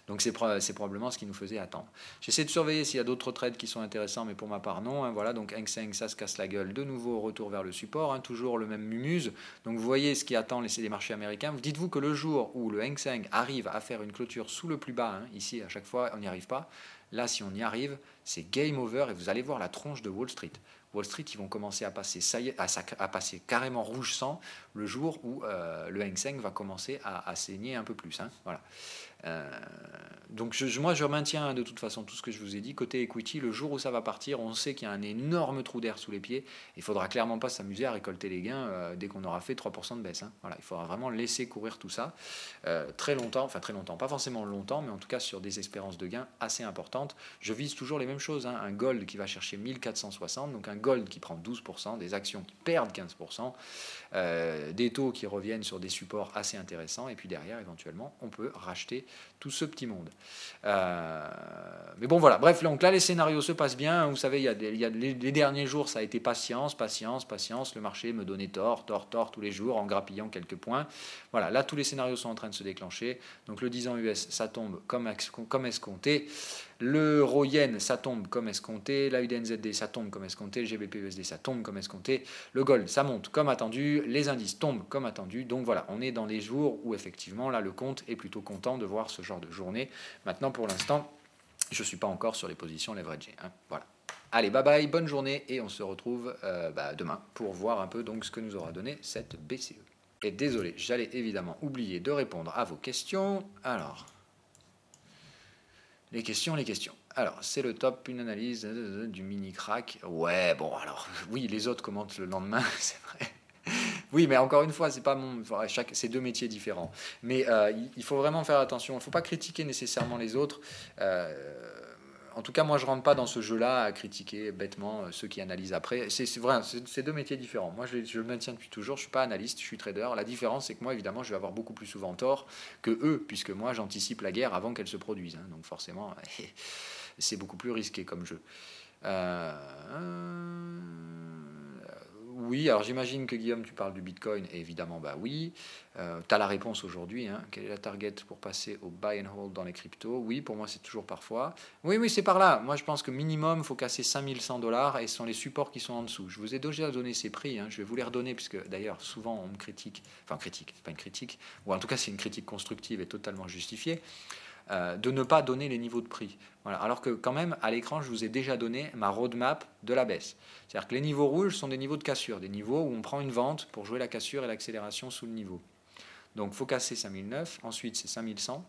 Donc c'est probablement ce qui nous faisait attendre. J'essaie de surveiller s'il y a d'autres trades qui sont intéressants, mais pour ma part non. Hein, voilà, donc Hang Seng, ça se casse la gueule. De nouveau, retour vers le support, hein, toujours le même mumuse. Donc vous voyez ce qui attend les marchés américains. Dites-vous que le jour où le Hang Seng arrive à faire une clôture sous le plus bas, hein, ici à chaque fois on n'y arrive pas, là si on y arrive, c'est game over et vous allez voir la tronche de Wall Street. Wall Street, ils vont commencer à passer, à passer carrément rouge sang le jour où le Hang Seng va commencer à saigner un peu plus. Hein, voilà. Donc moi je maintiens de toute façon tout ce que je vous ai dit. Côté equity, le jour où ça va partir, on sait qu'il y a un énorme trou d'air sous les pieds. Il faudra clairement pas s'amuser à récolter les gains dès qu'on aura fait 3% de baisse. Hein. Voilà, il faudra vraiment laisser courir tout ça très longtemps, pas forcément longtemps, mais en tout cas sur des espérances de gains assez importantes. Je vise toujours les mêmes choses. Hein. Un gold qui va chercher 1460, donc un gold qui prend 12%, des actions qui perdent 15%, des taux qui reviennent sur des supports assez intéressants, et puis derrière éventuellement on peut racheter tout ce petit monde. Mais bon voilà, bref, donc là les scénarios se passent bien. Vous savez, les derniers jours ça a été patience. Le marché me donnait tort tous les jours en grappillant quelques points. Voilà, là tous les scénarios sont en train de se déclencher. Donc le 10 ans US ça tombe comme escompté. L'euro yen ça tombe comme escompté. La UDNZD ça tombe comme escompté. Le GBP USD ça tombe comme escompté. Le gold ça monte comme attendu. Les indices tombent comme attendu. Donc voilà, on est dans les jours où effectivement là le compte est plutôt content de voir ce genre de journée. Maintenant pour l'instant je ne suis pas encore sur les positions leveragées. Hein. Voilà. Allez, bye bye, bonne journée et on se retrouve demain pour voir un peu donc ce que nous aura donné cette BCE. Et désolé, j'allais évidemment oublier de répondre à vos questions. Alors, les questions. Alors, c'est le top, une analyse du mini-crack. Ouais, bon, alors, oui, les autres commentent le lendemain, c'est vrai. Oui, mais encore une fois, c'est deux métiers différents. Mais il faut vraiment faire attention. Il ne faut pas critiquer nécessairement les autres. En tout cas, moi, je ne rentre pas dans ce jeu-là à critiquer bêtement ceux qui analysent après. C'est vrai, c'est deux métiers différents. Moi, je le maintiens depuis toujours. Je ne suis pas analyste, je suis trader. La différence, c'est que moi, évidemment, je vais avoir beaucoup plus souvent tort que eux, puisque moi, j'anticipe la guerre avant qu'elle se produise. Hein. Donc forcément, c'est beaucoup plus risqué comme jeu. Oui, alors j'imagine que Guillaume, tu parles du Bitcoin, et évidemment, bah oui. Tu as la réponse aujourd'hui. Hein. Quelle est la target pour passer au buy and hold dans les cryptos? Oui, pour moi, c'est toujours parfois. Oui, c'est par là. Moi, je pense que minimum, il faut casser 5100 $, et ce sont les supports qui sont en dessous. Je vous ai déjà donné ces prix. Hein. Je vais vous les redonner, puisque d'ailleurs, souvent, on me critique. Enfin, critique, c'est pas une critique. Ou en tout cas, c'est une critique constructive et totalement justifiée. De ne pas donner les niveaux de prix. Voilà. Alors que quand même, à l'écran, je vous ai déjà donné ma roadmap de la baisse. C'est-à-dire que les niveaux rouges sont des niveaux de cassure, des niveaux où on prend une vente pour jouer la cassure et l'accélération sous le niveau. Donc il faut casser 5009, ensuite c'est 5100.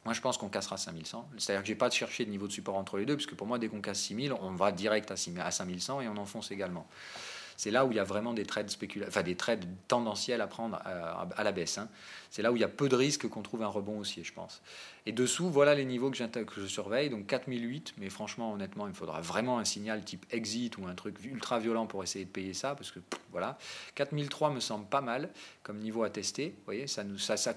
Moi je pense qu'on cassera 5100, c'est-à-dire que je n'ai pas de chercher de niveau de support entre les deux, puisque pour moi dès qu'on casse 6000, on va direct à 5100 et on enfonce également. C'est là où il y a vraiment des trades des trades tendanciels à prendre à la baisse. Hein. C'est là où il y a peu de risques qu'on trouve un rebond haussier, je pense. Et dessous, voilà les niveaux que je surveille. Donc 4008, mais franchement, honnêtement, il me faudra vraiment un signal type exit ou un truc ultra violent pour essayer de payer ça, parce que voilà. 4003 me semble pas mal comme niveau à tester. Vous voyez,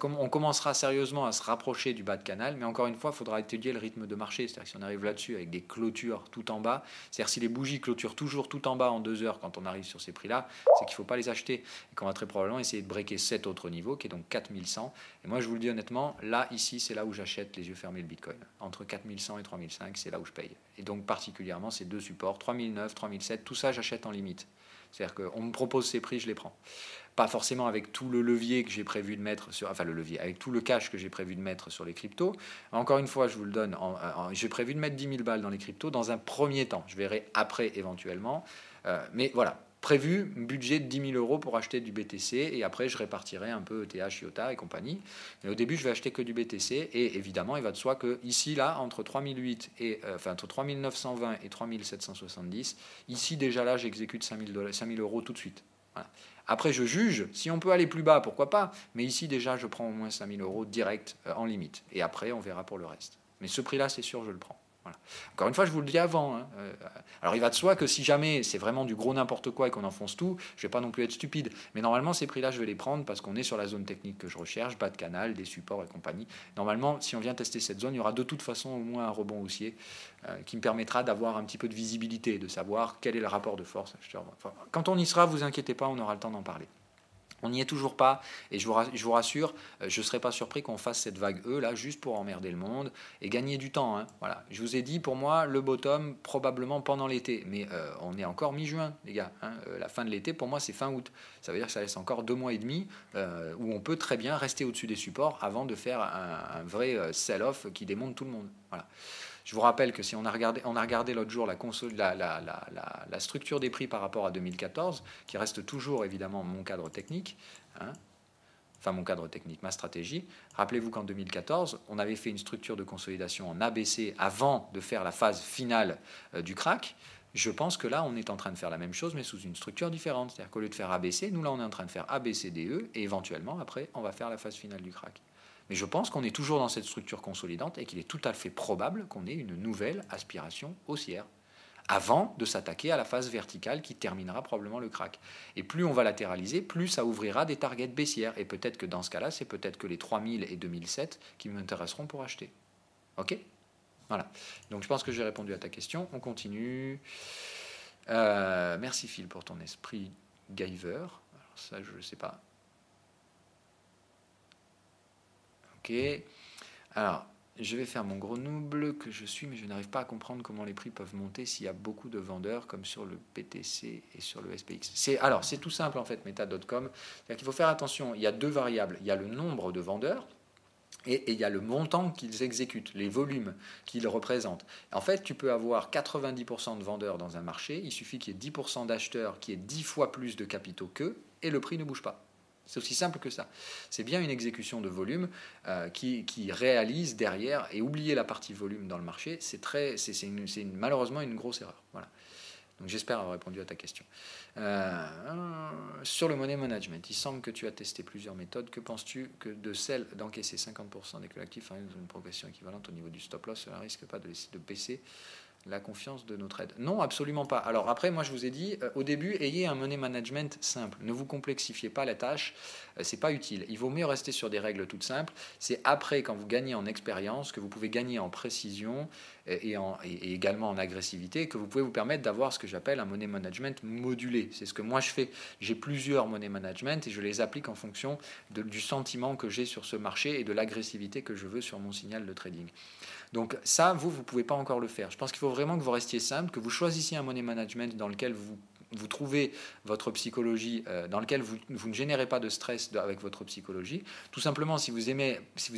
on commencera sérieusement à se rapprocher du bas de canal, mais encore une fois, il faudra étudier le rythme de marché. C'est-à-dire que si on arrive là-dessus avec des clôtures tout en bas, c'est-à-dire si les bougies clôturent toujours tout en bas en 2 heures quand on arrive sur ces prix-là, c'est qu'il ne faut pas les acheter et qu'on va très probablement essayer de breaker cet autre niveau qui est donc 4100. Et moi, je vous le dis honnêtement, là, ici, c'est là où j'achète les yeux fermés le Bitcoin. Entre 4100 et 3005, c'est là où je paye. Et donc, particulièrement, ces deux supports, 3009, 3007, tout ça, j'achète en limite. C'est-à-dire qu'on me propose ces prix, je les prends. Pas forcément avec tout le levier que j'ai prévu de mettre sur, enfin le levier, avec tout le cash que j'ai prévu de mettre sur les cryptos. Encore une fois, je vous le donne, j'ai prévu de mettre 10 000 balles dans les cryptos dans un premier temps. Je verrai après éventuellement. Mais voilà, prévu budget de 10 000 euros pour acheter du BTC et après je répartirai un peu ETH, IOTA et compagnie. Mais au début, je vais acheter que du BTC et évidemment, il va de soi que ici, là, entre 3008 et entre 3920 et 3770, ici déjà là, j'exécute 5 000 euros tout de suite. Voilà. Après, je juge. Si on peut aller plus bas, pourquoi pas. Mais ici, déjà, je prends au moins 5 000 euros direct en limite. Et après, on verra pour le reste. Mais ce prix-là, c'est sûr, je le prends. Voilà. Encore une fois, je vous le dis avant. Hein. Alors, il va de soi que si jamais c'est vraiment du gros n'importe quoi et qu'on enfonce tout, je ne vais pas non plus être stupide. Mais normalement, ces prix-là, je vais les prendre parce qu'on est sur la zone technique que je recherche, bas de canal, des supports et compagnie. Normalement, si on vient tester cette zone, il y aura de toute façon au moins un rebond haussier qui me permettra d'avoir un petit peu de visibilité, de savoir quel est le rapport de force. Enfin, quand on y sera, vous inquiétez pas, on aura le temps d'en parler. On n'y est toujours pas, et je vous rassure, je ne serais pas surpris qu'on fasse cette vague E, là, juste pour emmerder le monde et gagner du temps. Hein. Voilà. Je vous ai dit, pour moi, le bottom, probablement pendant l'été. Mais on est encore mi-juin, les gars. Hein. La fin de l'été, pour moi, c'est fin août. Ça veut dire que ça laisse encore 2 mois et demi où on peut très bien rester au-dessus des supports avant de faire un vrai sell-off qui démonte tout le monde. Voilà. Je vous rappelle que si on a regardé l'autre jour la structure des prix par rapport à 2014, qui reste toujours évidemment mon cadre technique, hein, enfin mon cadre technique, ma stratégie. Rappelez-vous qu'en 2014, on avait fait une structure de consolidation en ABC avant de faire la phase finale du crack. Je pense que là, on est en train de faire la même chose, mais sous une structure différente. C'est-à-dire qu'au lieu de faire ABC, nous là, on est en train de faire ABCDE, et éventuellement, après, on va faire la phase finale du crack. Mais je pense qu'on est toujours dans cette structure consolidante et qu'il est tout à fait probable qu'on ait une nouvelle aspiration haussière avant de s'attaquer à la phase verticale qui terminera probablement le crack. Et plus on va latéraliser, plus ça ouvrira des targets baissières. Et peut-être que dans ce cas-là, c'est peut-être que les 3000 et 2007 qui m'intéresseront pour acheter. Ok ? Voilà. Donc je pense que j'ai répondu à ta question. On continue. Merci Phil pour ton esprit Giver. Alors ça, je ne sais pas. Ok. Alors, je vais faire mon gros noob que je suis, mais je n'arrive pas à comprendre comment les prix peuvent monter s'il y a beaucoup de vendeurs, comme sur le PTC et sur le SPX. C'est tout simple, en fait, Meta.com. C'est-à-dire qu'il faut faire attention. Il y a 2 variables. Il y a le nombre de vendeurs et il y a le montant qu'ils exécutent, les volumes qu'ils représentent. En fait, tu peux avoir 90% de vendeurs dans un marché. Il suffit qu'il y ait 10% d'acheteurs qui aient 10 fois plus de capitaux qu'eux et le prix ne bouge pas. C'est aussi simple que ça. C'est bien une exécution de volume qui réalise derrière, et oublier la partie volume dans le marché, c'est malheureusement une grosse erreur. Voilà. Donc j'espère avoir répondu à ta question. Sur le money management, il semble que tu as testé plusieurs méthodes. Que penses-tu de celle d'encaisser 50% dès que l'actif a une progression équivalente au niveau du stop loss? Cela risque pas de baisser la confiance de nos trades? Non, absolument pas. Alors après, moi je vous ai dit, au début, ayez un money management simple. Ne vous complexifiez pas la tâche, c'est pas utile. Il vaut mieux rester sur des règles toutes simples. C'est après, quand vous gagnez en expérience, que vous pouvez gagner en précision et également en agressivité, que vous pouvez vous permettre d'avoir ce que j'appelle un money management modulé. C'est ce que moi je fais. J'ai plusieurs money management et je les applique en fonction du sentiment que j'ai sur ce marché et de l'agressivité que je veux sur mon signal de trading. Donc ça, vous ne pouvez pas encore le faire. Je pense qu'il faut vraiment que vous restiez simple, que vous choisissiez un money management dans lequel vous trouvez votre psychologie, dans lequel vous ne générez pas de stress avec votre psychologie. Tout simplement, si vous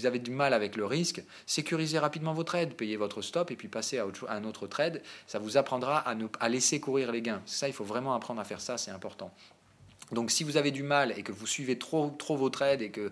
avez du mal avec le risque, sécurisez rapidement vos trades, payez votre stop et puis passez à un autre trade. Ça vous apprendra à laisser courir les gains. Ça, il faut vraiment apprendre à faire ça, c'est important. Donc si vous avez du mal et que vous suivez trop vos trades et que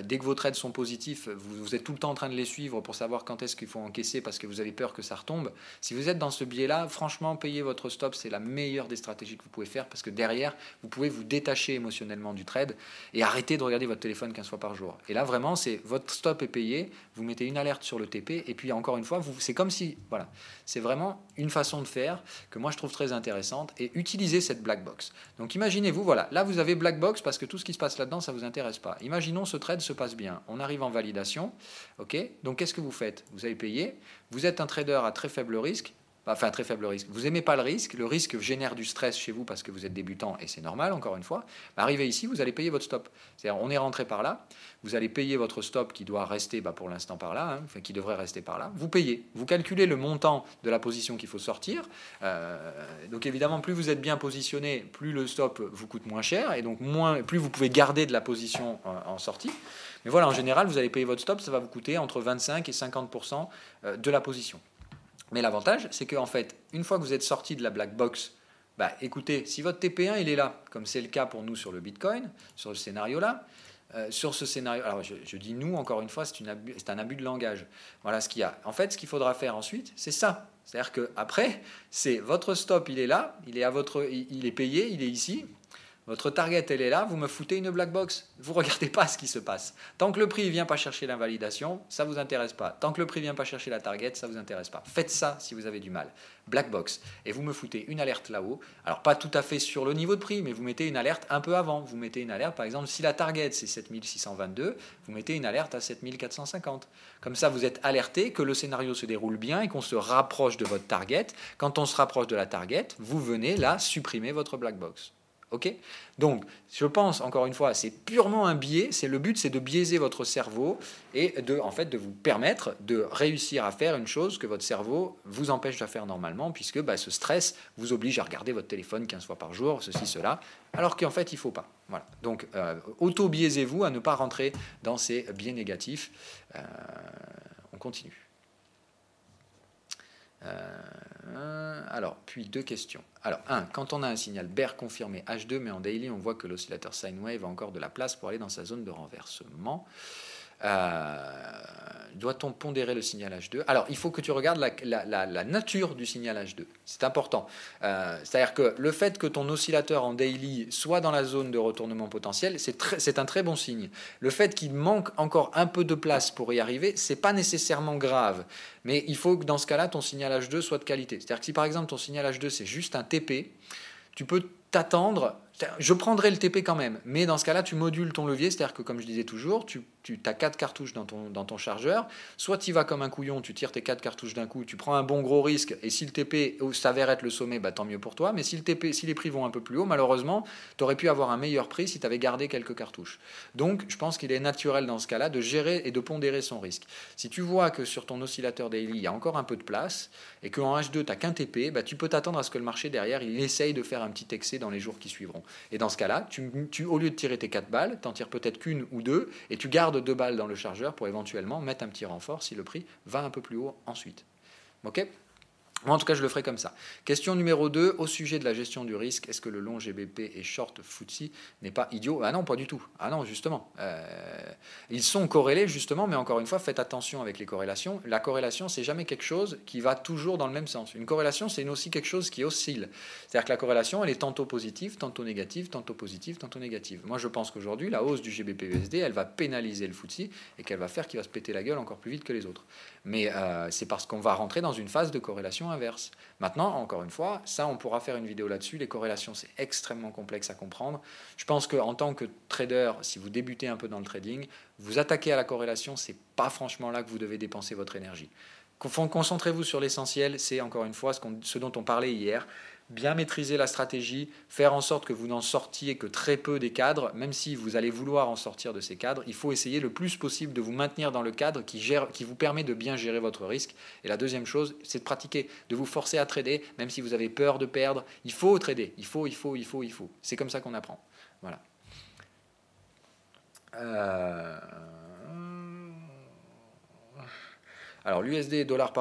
dès que vos trades sont positifs, vous êtes tout le temps en train de les suivre pour savoir quand est-ce qu'il faut encaisser parce que vous avez peur que ça retombe. Si vous êtes dans ce biais-là, franchement, payez votre stop, c'est la meilleure des stratégies que vous pouvez faire parce que derrière, vous pouvez vous détacher émotionnellement du trade et arrêter de regarder votre téléphone 15 fois par jour. Et là, vraiment, c'est votre stop est payé, vous mettez une alerte sur le TP et puis encore une fois, c'est comme si, voilà, c'est vraiment une façon de faire que moi je trouve très intéressante et utilisez cette black box. Donc imaginez-vous, voilà, là vous avez black box parce que tout ce qui se passe là-dedans, ça ne vous intéresse pas. Imaginons ce trade se passe bien. On arrive en validation. Ok. Donc, qu'est-ce que vous faites? Vous avez payé. Vous êtes un trader à très faible risque. Enfin, très faible risque. Vous n'aimez pas le risque. Le risque génère du stress chez vous parce que vous êtes débutant et c'est normal, encore une fois. Arrivez ici, vous allez payer votre stop. C'est-à-dire, on est rentré par là. Vous allez payer votre stop qui doit rester pour l'instant par là, enfin, qui devrait rester par là. Vous payez. Vous calculez le montant de la position qu'il faut sortir. Donc, évidemment, plus vous êtes bien positionné, plus le stop vous coûte moins cher et donc plus vous pouvez garder de la position en sortie. Mais voilà, en général, vous allez payer votre stop, ça va vous coûter entre 25 et 50% de la position. Mais l'avantage, c'est qu'en fait, une fois que vous êtes sorti de la black box Bah, écoutez, si votre TP1 il est là, comme c'est le cas pour nous sur le Bitcoin, sur ce scénario-là, sur ce scénario, alors je dis nous, encore une fois, c'est un abus de langage. Voilà ce qu'il y a. En fait, ce qu'il faudra faire ensuite, c'est ça. C'est-à-dire qu'après, c'est votre stop, il est là, il est payé, il est ici. Votre target, elle est là, vous me foutez une black box. Vous ne regardez pas ce qui se passe. Tant que le prix ne vient pas chercher l'invalidation, ça ne vous intéresse pas. Tant que le prix ne vient pas chercher la target, ça ne vous intéresse pas. Faites ça si vous avez du mal. Black box. Et vous me foutez une alerte là-haut. Alors, pas tout à fait sur le niveau de prix, mais vous mettez une alerte un peu avant. Vous mettez une alerte, par exemple, si la target c'est 7622, vous mettez une alerte à 7450. Comme ça, vous êtes alerté que le scénario se déroule bien et qu'on se rapproche de votre target. Quand on se rapproche de la target, vous venez là supprimer votre black box. Ok ? Donc, je pense, encore une fois, c'est purement un biais. Le but, c'est de biaiser votre cerveau et de vous permettre de réussir à faire une chose que votre cerveau vous empêche de faire normalement, puisque ce stress vous oblige à regarder votre téléphone 15 fois par jour, ceci, cela, alors qu'en fait, il ne faut pas. Voilà. Donc, auto-biaisez-vous à ne pas rentrer dans ces biais négatifs. On continue. Alors, puis deux questions. Alors, quand on a un signal bear confirmé H2, mais en daily, on voit que l'oscillateur sine wave a encore de la place pour aller dans sa zone de renversement. Doit-on pondérer le signal H2? Alors, il faut que tu regardes la nature du signal H2. C'est important. C'est-à-dire que le fait que ton oscillateur en daily soit dans la zone de retournement potentiel, c'est un très bon signe. Le fait qu'il manque encore un peu de place pour y arriver, c'est pas nécessairement grave. Mais il faut que dans ce cas-là, ton signal H2 soit de qualité. C'est-à-dire que si par exemple ton signal H2 c'est juste un TP, tu peux t'attendre. Je prendrai le TP quand même, mais dans ce cas-là, tu modules ton levier, c'est-à-dire que, comme je disais toujours, tu as 4 cartouches dans ton chargeur, soit tu vas comme un couillon, tu tires tes 4 cartouches d'un coup, tu prends un bon gros risque, et si le TP s'avère être le sommet, tant mieux pour toi, mais si les prix vont un peu plus haut, malheureusement, tu aurais pu avoir un meilleur prix si tu avais gardé quelques cartouches. Donc, je pense qu'il est naturel dans ce cas-là de gérer et de pondérer son risque. Si tu vois que sur ton oscillateur daily, il y a encore un peu de place, et qu'en H2, tu n'as qu'un TP, tu peux t'attendre à ce que le marché derrière, il essaye de faire un petit excès dans les jours qui suivront. Et dans ce cas-là, au lieu de tirer tes 4 balles, tu en tires peut-être qu'une ou deux, et tu gardes 2 balles dans le chargeur pour éventuellement mettre un petit renfort si le prix va un peu plus haut ensuite. Ok ? Moi, en tout cas, je le ferai comme ça. Question numéro 2, au sujet de la gestion du risque, est-ce que le long GBP et short FTSE n'est pas idiot? Ah non, pas du tout. Ah non, justement. Ils sont corrélés, justement, mais encore une fois, faites attention avec les corrélations. La corrélation, c'est jamais quelque chose qui va toujours dans le même sens. Une corrélation, c'est aussi quelque chose qui oscille. C'est-à-dire que la corrélation, elle est tantôt positive, tantôt négative, tantôt positive, tantôt négative. Moi, je pense qu'aujourd'hui, la hausse du GBP-USD, elle va pénaliser le FTSE et qu'elle va faire qu'il va se péter la gueule encore plus vite que les autres. Mais c'est parce qu'on va rentrer dans une phase de corrélation inverse. Maintenant, encore une fois, ça, on pourra faire une vidéo là-dessus. Les corrélations, c'est extrêmement complexe à comprendre. Je pense qu'en tant que trader, si vous débutez un peu dans le trading, vous attaquez à la corrélation, c'est pas franchement là que vous devez dépenser votre énergie. Concentrez-vous sur l'essentiel, c'est encore une fois ce dont on parlait hier. Bien maîtriser la stratégie, faire en sorte que vous n'en sortiez que très peu des cadres, même si vous allez vouloir en sortir de ces cadres, il faut essayer le plus possible de vous maintenir dans le cadre qui vous permet de bien gérer votre risque. Et la deuxième chose, c'est de pratiquer, de vous forcer à trader, même si vous avez peur de perdre. Il faut trader, il faut. C'est comme ça qu'on apprend. Voilà. Alors l'USD et dollar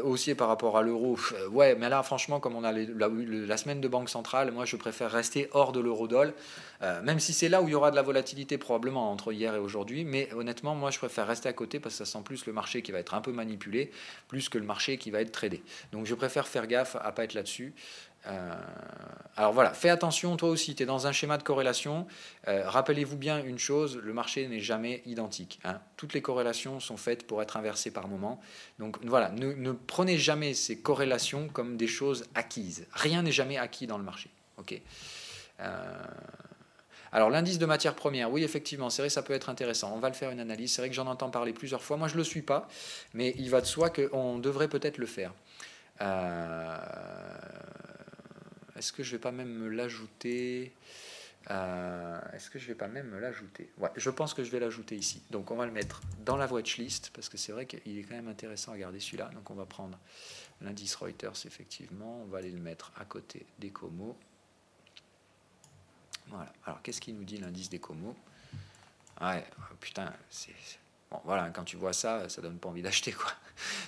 haussier par rapport à l'euro, ouais, mais là franchement, comme on a la semaine de banque centrale, moi je préfère rester hors de l'euro-doll, même si c'est là où il y aura de la volatilité probablement entre hier et aujourd'hui, mais honnêtement moi je préfère rester à côté parce que ça sent plus le marché qui va être un peu manipulé, plus que le marché qui va être tradé. Donc je préfère faire gaffe à ne pas être là-dessus. Alors voilà, fais attention, toi aussi, tu es dans un schéma de corrélation. Rappelez-vous bien une chose, le marché n'est jamais identique. Hein. Toutes les corrélations sont faites pour être inversées par moment. Donc voilà, ne prenez jamais ces corrélations comme des choses acquises. Rien n'est jamais acquis dans le marché. Okay. Alors l'indice de matières premières, oui effectivement, c'est vrai, ça peut être intéressant. On va le faire une analyse. C'est vrai que j'en entends parler plusieurs fois. Moi je ne le suis pas, mais il va de soi qu'on devrait peut-être le faire. Est-ce que je vais pas même me l'ajouter? Ouais, je pense que je vais l'ajouter ici. Donc on va le mettre dans la watchlist parce que c'est vrai qu'il est quand même intéressant à regarder celui-là. Donc on va prendre l'indice Reuters effectivement. On va aller le mettre à côté des Como. Voilà. Alors qu'est-ce qu'il nous dit l'indice des Como? Ouais, putain, bon, voilà, quand tu vois ça, ça donne pas envie d'acheter, quoi.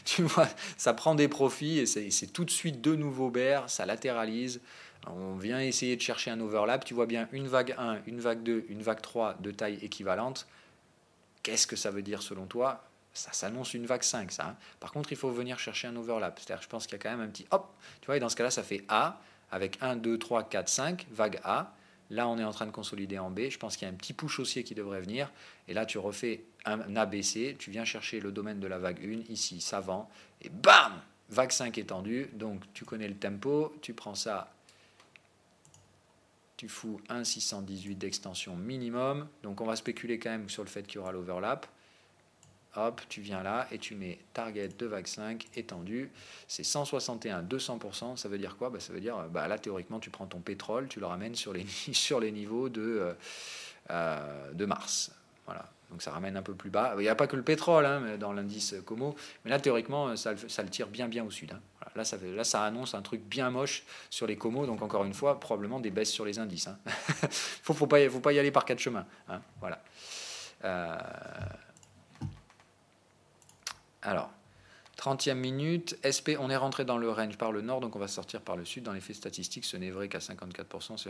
Tu vois, ça prend des profits et c'est tout de suite de nouveaux bears, ça latéralise. On vient essayer de chercher un overlap. Tu vois bien une vague 1, une vague 2, une vague 3 de taille équivalente. Qu'est-ce que ça veut dire selon toi? Ça s'annonce une vague 5, ça. Hein. Par contre, il faut venir chercher un overlap. C'est-à-dire, je pense qu'il y a quand même un petit hop. Tu vois, et dans ce cas-là, ça fait A avec 1, 2, 3, 4, 5, vague A. Là, on est en train de consolider en B. Je pense qu'il y a un petit push haussier qui devrait venir. Et là, tu refais un ABC. Tu viens chercher le domaine de la vague 1, ici, ça vend. Et bam! Vague 5 étendue. Donc, tu connais le tempo. Tu prends ça. Tu fous 1,618 d'extension minimum. Donc, on va spéculer quand même sur le fait qu'il y aura l'overlap. Hop, tu viens là et tu mets target de vague 5 étendu. C'est 161, 200%. Ça veut dire quoi? Ça veut dire, là, théoriquement, tu prends ton pétrole, tu le ramènes sur les niveaux de mars. Voilà. Donc ça ramène un peu plus bas. Il n'y a pas que le pétrole hein, dans l'indice Como, mais là, théoriquement, ça le tire bien au sud. Hein. Voilà. Là, ça annonce un truc bien moche sur les Como. Donc, encore une fois, probablement des baisses sur les indices. Hein. faut pas y aller par quatre chemins. Hein. Voilà. Alors, 30e minute, SP, on est rentré dans le range par le nord, donc on va sortir par le sud. Dans l'effet statistique, ce n'est vrai qu'à 54%.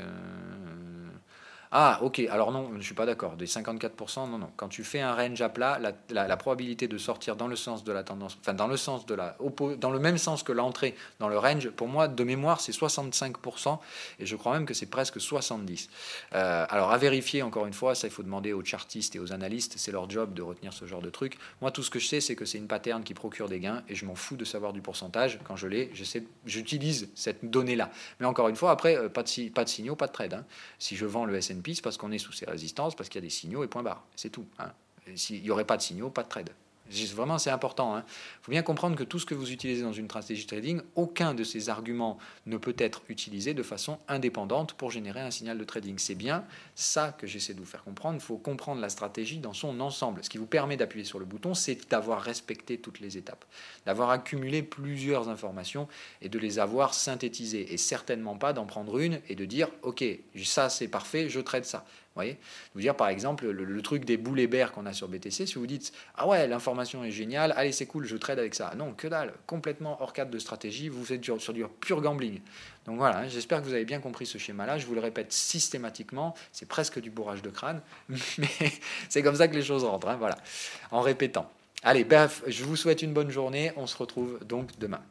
Ah, ok, alors non, je ne suis pas d'accord. Des 54%, non. Quand tu fais un range à plat, la probabilité de sortir dans le sens de la tendance, enfin dans le même sens que l'entrée dans le range, pour moi, de mémoire, c'est 65%, et je crois même que c'est presque 70%. Alors, à vérifier, encore une fois, ça, il faut demander aux chartistes et aux analystes, c'est leur job de retenir ce genre de truc. Moi, tout ce que je sais, c'est que c'est une pattern qui procure des gains, et je m'en fous de savoir du pourcentage. Quand je l'ai, j'utilise cette donnée-là. Mais encore une fois, après, pas de signaux, pas de trade. Hein. Si je vends le S&P, c'est parce qu'on est sous ces résistances, parce qu'il y a des signaux et point barre. C'est tout. Hein. S'il n'y aurait pas de signaux, pas de trade. Vraiment, c'est important. Il faut bien comprendre que tout ce que vous utilisez dans une stratégie trading, aucun de ces arguments ne peut être utilisé de façon indépendante pour générer un signal de trading. C'est bien ça que j'essaie de vous faire comprendre. Il faut comprendre la stratégie dans son ensemble. Ce qui vous permet d'appuyer sur le bouton, c'est d'avoir respecté toutes les étapes, d'avoir accumulé plusieurs informations et de les avoir synthétisées. Et certainement pas d'en prendre une et de dire « Ok, ça c'est parfait, je trade ça ». Vous voyez, vous dire par exemple le truc des boulets bears qu'on a sur BTC, si vous dites ah ouais l'information est géniale, allez c'est cool, je trade avec ça. Non, que dalle, complètement hors cadre de stratégie, vous êtes sur du pur gambling. Donc voilà, hein, j'espère que vous avez bien compris ce schéma-là. Je vous le répète systématiquement, c'est presque du bourrage de crâne, mais c'est comme ça que les choses rentrent. Hein, voilà, en répétant. Allez, bref, je vous souhaite une bonne journée. On se retrouve donc demain.